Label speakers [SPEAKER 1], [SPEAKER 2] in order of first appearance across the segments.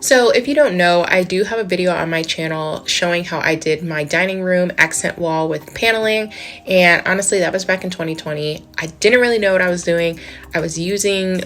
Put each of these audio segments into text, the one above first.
[SPEAKER 1] So if you don't know, I do have a video on my channel showing how I did my dining room accent wall with paneling, and honestly that was back in 2020. I didn't really know what I was doing. I was using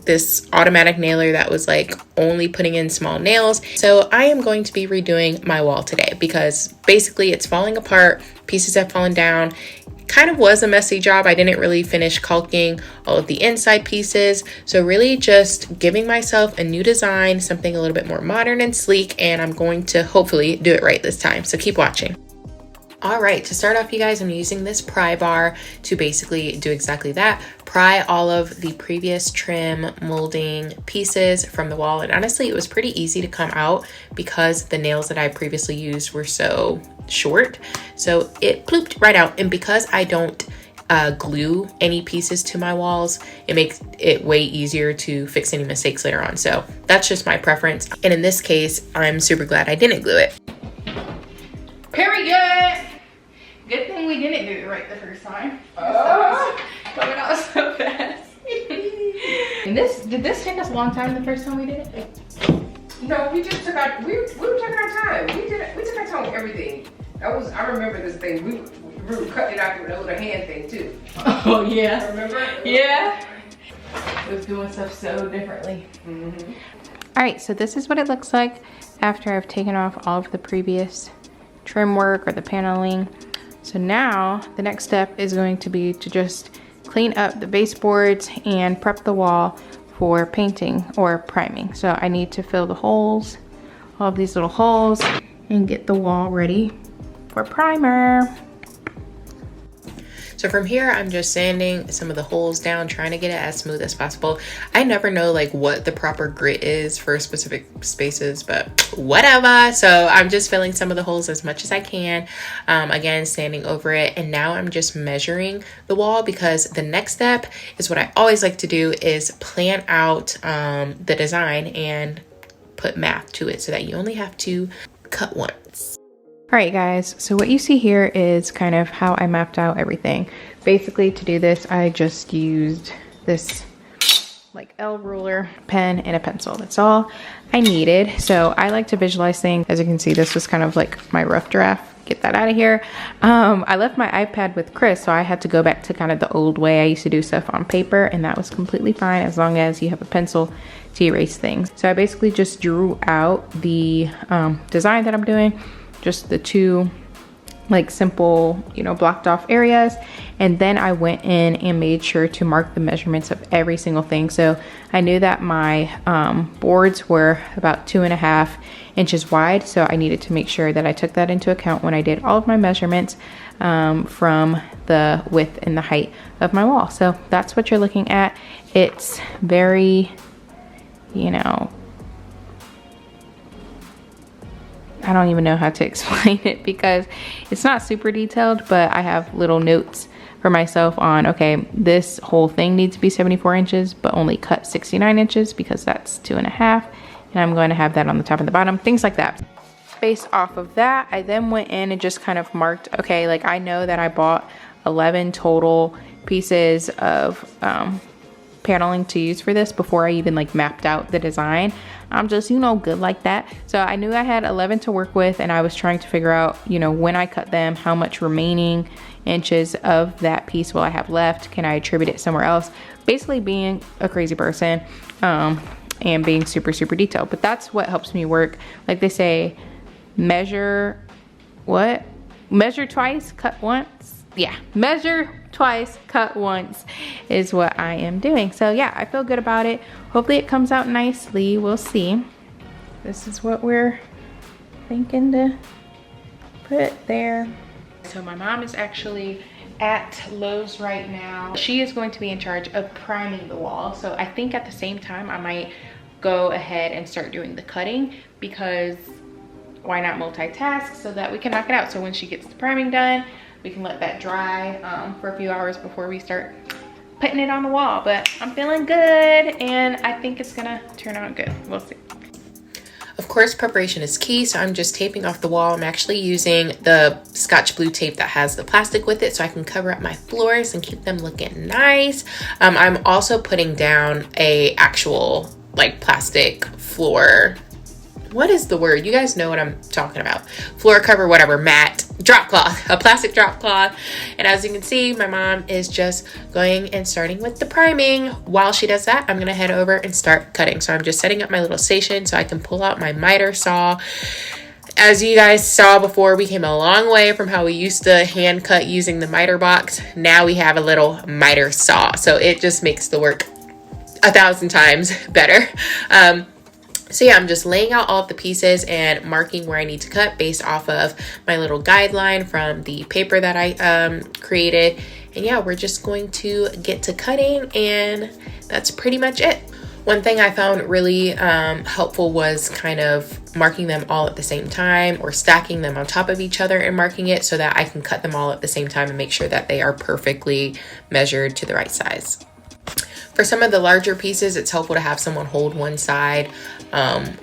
[SPEAKER 1] this automatic nailer that was like only putting in small nails. So I am going to be redoing my wall today because basically it's falling apart, pieces have fallen down. Kind of was a messy job. I didn't really finish caulking all of the inside pieces. So really just giving myself a new design, something a little bit more modern and sleek, and I'm going to hopefully do it right this time. So keep watching. All right, to start off, you guys, I'm using this pry bar to basically do exactly that. Pry all of the previous trim molding pieces from the wall. And honestly, it was pretty easy to come out because the nails that I previously used were so short. So it plooped right out. And because I don't glue any pieces to my walls, it makes it way easier to fix any mistakes later on. So that's just my preference. And in this case, I'm super glad I didn't glue it.
[SPEAKER 2] Period. Good thing we didn't do it right the first time. Coming out so fast. And did this take us a long time the first time we did it?
[SPEAKER 3] No, we just took our we were taking our time. We took our time with everything. I remember this thing. We were cutting it out with a little hand thing too.
[SPEAKER 2] Oh yeah.
[SPEAKER 3] Remember?
[SPEAKER 2] Yeah. It was doing stuff so differently.
[SPEAKER 3] Mm-hmm.
[SPEAKER 2] All right, so this is what it looks like after I've taken off all of the previous trim work or the paneling. So now the next step is going to be to just clean up the baseboards and prep the wall for painting or priming. So I need to fill the holes, all of these little holes, and get the wall ready for primer.
[SPEAKER 1] So from here, I'm just sanding some of the holes down, trying to get it as smooth as possible. I never know like what the proper grit is for specific spaces, but whatever. So I'm just filling some of the holes as much as I can. Again, sanding over it. And now I'm just measuring the wall because the next step is what I always like to do is plan out the design and put math to it so that you only have to cut once.
[SPEAKER 2] All right, guys, so what you see here is kind of how I mapped out everything. Basically, to do this, I just used this like L ruler, pen, and a pencil. That's all I needed. So I like to visualize things. As you can see, this was kind of like my rough draft. Get that out of here. I left my iPad with Chris, so I had to go back to kind of the old way I used to do stuff on paper, and that was completely fine as long as you have a pencil to erase things. So I basically just drew out the design that I'm doing. Just the two like simple, you know, blocked off areas. And then I went in and made sure to mark the measurements of every single thing. So I knew that my boards were about 2.5 inches wide. So I needed to make sure that I took that into account when I did all of my measurements from the width and the height of my wall. So that's what you're looking at. It's very, you know, I don't even know how to explain it because it's not super detailed, but I have little notes for myself on, okay, this whole thing needs to be 74 inches, but only cut 69 inches because that's 2.5. And I'm going to have that on the top and the bottom, things like that. Based off of that, I then went in and just kind of marked, okay, like I know that I bought 11 total pieces of paneling to use for this before I even like mapped out the design. I'm just, you know, good like that. So I knew I had 11 to work with, and I was trying to figure out, you know, when I cut them, how much remaining inches of that piece will I have left? Can I attribute it somewhere else? Basically being a crazy person and being super, super detailed. But that's what helps me work. Like they say, measure what? Measure twice, cut once. Yeah, measure twice, cut once is what I am doing. So yeah, I feel good about it. Hopefully it comes out nicely. We'll see. This is what we're thinking to put there. So my mom is actually at Lowe's right now. She is going to be in charge of priming the wall. So I think at the same time I might go ahead and start doing the cutting, because why not multitask so that we can knock it out. So when she gets the priming done, we can let that dry for a few hours before we start putting it on the wall. But I'm feeling good and I think it's gonna turn out good. We'll see.
[SPEAKER 1] Of course, preparation is key, so I'm just taping off the wall. I'm actually using the Scotch Blue tape that has the plastic with it so I can cover up my floors and keep them looking nice. I'm also putting down a actual like plastic floor what is the word? You guys know what I'm talking about. Floor cover, whatever, mat, drop cloth, a plastic drop cloth. And as you can see, my mom is just going and starting with the priming. While she does that, I'm gonna head over and start cutting. So I'm just setting up my little station so I can pull out my miter saw. As you guys saw before, we came a long way from how we used to hand cut using the miter box. Now we have a little miter saw. So it just makes the work 1,000 times better. So yeah, I'm just laying out all of the pieces and marking where I need to cut based off of my little guideline from the paper that I created. And yeah, we're just going to get to cutting, and that's pretty much it. One thing I found really helpful was kind of marking them all at the same time, or stacking them on top of each other and marking it so that I can cut them all at the same time and make sure that they are perfectly measured to the right size. For some of the larger pieces, it's helpful to have someone hold one side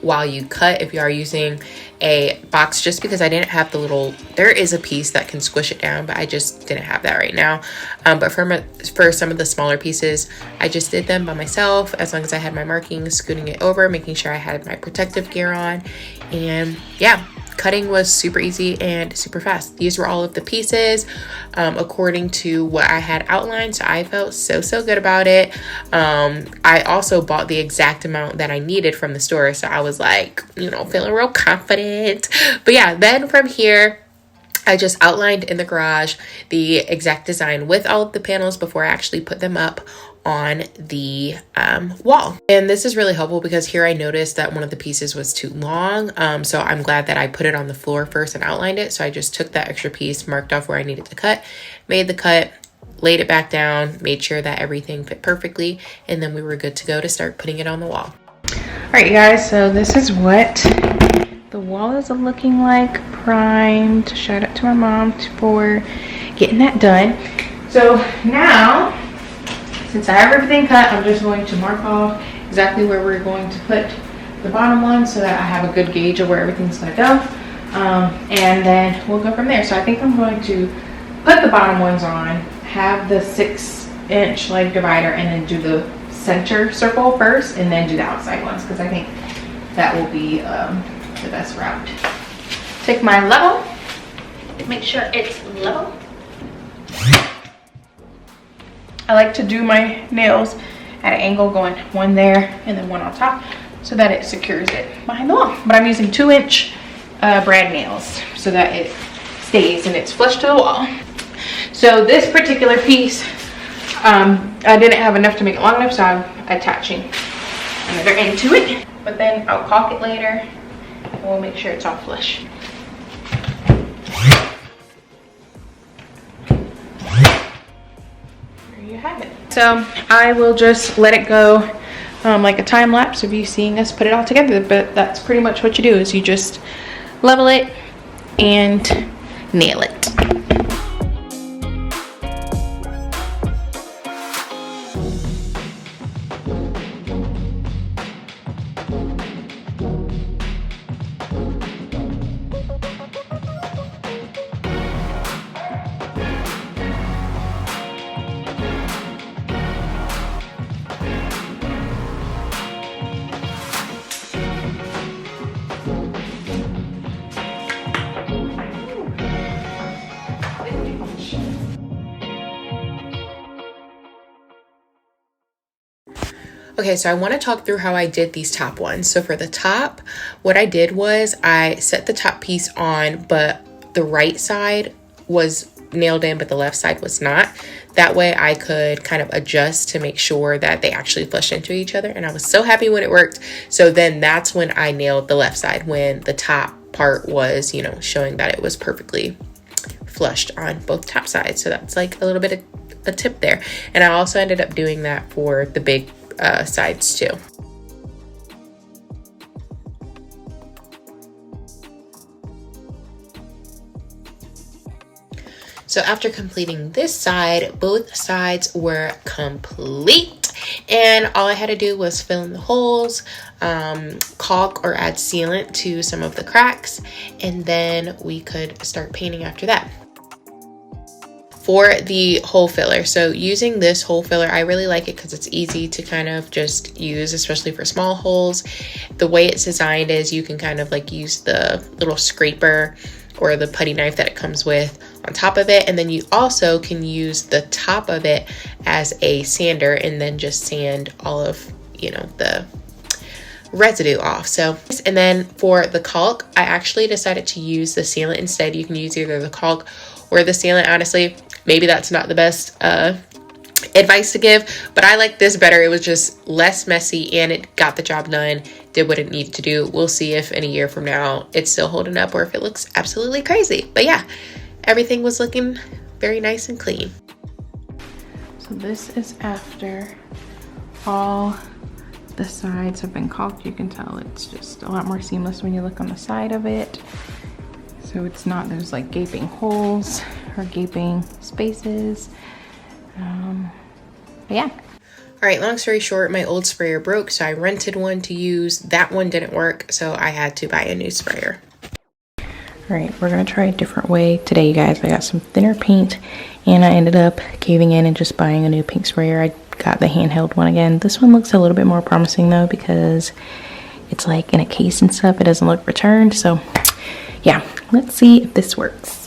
[SPEAKER 1] while you cut if you are using a box, just because I didn't have the little, there is a piece that can squish it down, but I just didn't have that right now. But for some of the smaller pieces, I just did them by myself, as long as I had my markings, scooting it over, making sure I had my protective gear on. And yeah, cutting was super easy and super fast. These were all of the pieces according to what I had outlined, so I felt so good about it. I also bought the exact amount that I needed from the store, so I was like, you know, feeling real confident. But yeah, then from here, I just outlined in the garage the exact design with all of the panels before I actually put them up on the wall. And this is really helpful because here I noticed that one of the pieces was too long. So I'm glad that I put it on the floor first and outlined it. So I just took that extra piece, marked off where I needed to cut, made the cut, laid it back down, made sure that everything fit perfectly, and then we were good to go to start putting it on the wall.
[SPEAKER 2] All right, you guys, so this is what the wall is looking like, primed. Shout out to my mom for getting that done. So now, since I have everything cut, I'm just going to mark off exactly where we're going to put the bottom one so that I have a good gauge of where everything's going to go. And then we'll go from there. So I think I'm going to put the bottom ones on, have the 6-inch leg divider, and then do the center circle first, and then do the outside ones, because I think that will be the best route. Take my level, make sure it's level. I like to do my nails at an angle, going one there and then one on top, so that it secures it behind the wall. But I'm using 2-inch brad nails so that it stays and it's flush to the wall. So this particular piece, I didn't have enough to make it long enough, so I'm attaching another end to it. But then I'll caulk it later and we'll make sure it's all flush. You have it. So I will just let it go like a time lapse of you seeing us put it all together, but that's pretty much what you do, is you just level it and nail it.
[SPEAKER 1] Okay, so I want to talk through how I did these top ones. So for the top, what I did was I set the top piece on, but the right side was nailed in, but the left side was not. That way I could kind of adjust to make sure that they actually flushed into each other. And I was so happy when it worked. So then that's when I nailed the left side, when the top part was, you know, showing that it was perfectly flushed on both top sides. So that's like a little bit of a tip there. And I also ended up doing that for the big sides too. So after completing this side, both sides were complete, and all I had to do was fill in the holes, caulk or add sealant to some of the cracks, and then we could start painting after that. For the hole filler, so using this hole filler, I really like it because it's easy to kind of just use, especially for small holes. The way it's designed is you can kind of like use the little scraper or the putty knife that it comes with on top of it, and then you also can use the top of it as a sander and then just sand all of, you know, the residue off. So, and then for the caulk, I actually decided to use the sealant instead. You can use either the caulk or the sealant. Honestly, maybe that's not the best advice to give, but I like this better. It was just less messy and it got the job done, did what it needed to do. We'll see if in a year from now it's still holding up or if it looks absolutely crazy. But yeah, everything was looking very nice and clean.
[SPEAKER 2] So this is after all the sides have been caulked. You can tell it's just a lot more seamless when you look on the side of it. So it's not those like gaping holes or gaping spaces. But yeah.
[SPEAKER 1] All right, long story short, my old sprayer broke, so I rented one to use. That one didn't work, so I had to buy a new sprayer.
[SPEAKER 2] All right, we're gonna try a different way today, you guys. I got some thinner paint and I ended up caving in and just buying a new pink sprayer. I got the handheld one again. This one looks a little bit more promising though because it's like in a case and stuff. It doesn't look returned, so yeah, let's see if this works.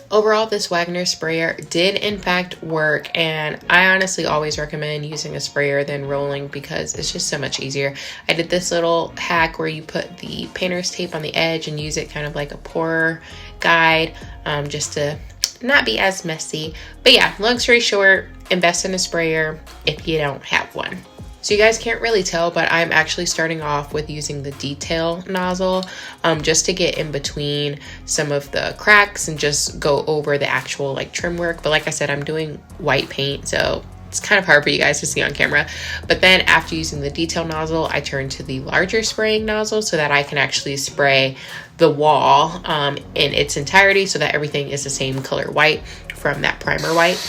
[SPEAKER 1] Overall, this Wagner sprayer did in fact work, and I honestly always recommend using a sprayer than rolling because it's just so much easier. I did this little hack where you put the painter's tape on the edge and use it kind of like a pourer guide, just to not be as messy. But yeah, long story short, invest in a sprayer if you don't have one. So you guys can't really tell, but I'm actually starting off with using the detail nozzle just to get in between some of the cracks and just go over the actual like trim work. But like I said, I'm doing white paint, so it's kind of hard for you guys to see on camera. But then after using the detail nozzle, I turn to the larger spraying nozzle so that I can actually spray the wall in its entirety so that everything is the same color white from that primer white.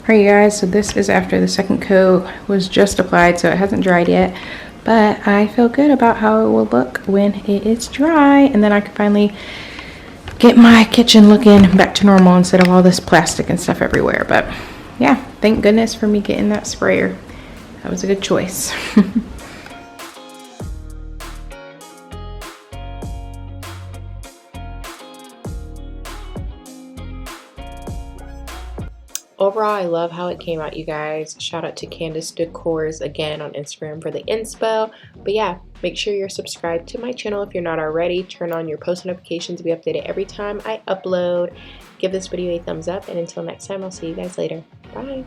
[SPEAKER 2] Alright you guys, so this is after the second coat was just applied, so it hasn't dried yet, but I feel good about how it will look when it is dry, and then I can finally get my kitchen looking back to normal instead of all this plastic and stuff everywhere. But yeah, thank goodness for me getting that sprayer. That was a good choice.
[SPEAKER 1] Overall, I love how it came out, you guys. Shout out to Candace Decors again on Instagram for the inspo. But yeah, make sure you're subscribed to my channel if you're not already. Turn on your post notifications to be updated every time I upload. Give this video a thumbs up, and until next time, I'll see you guys later. Bye.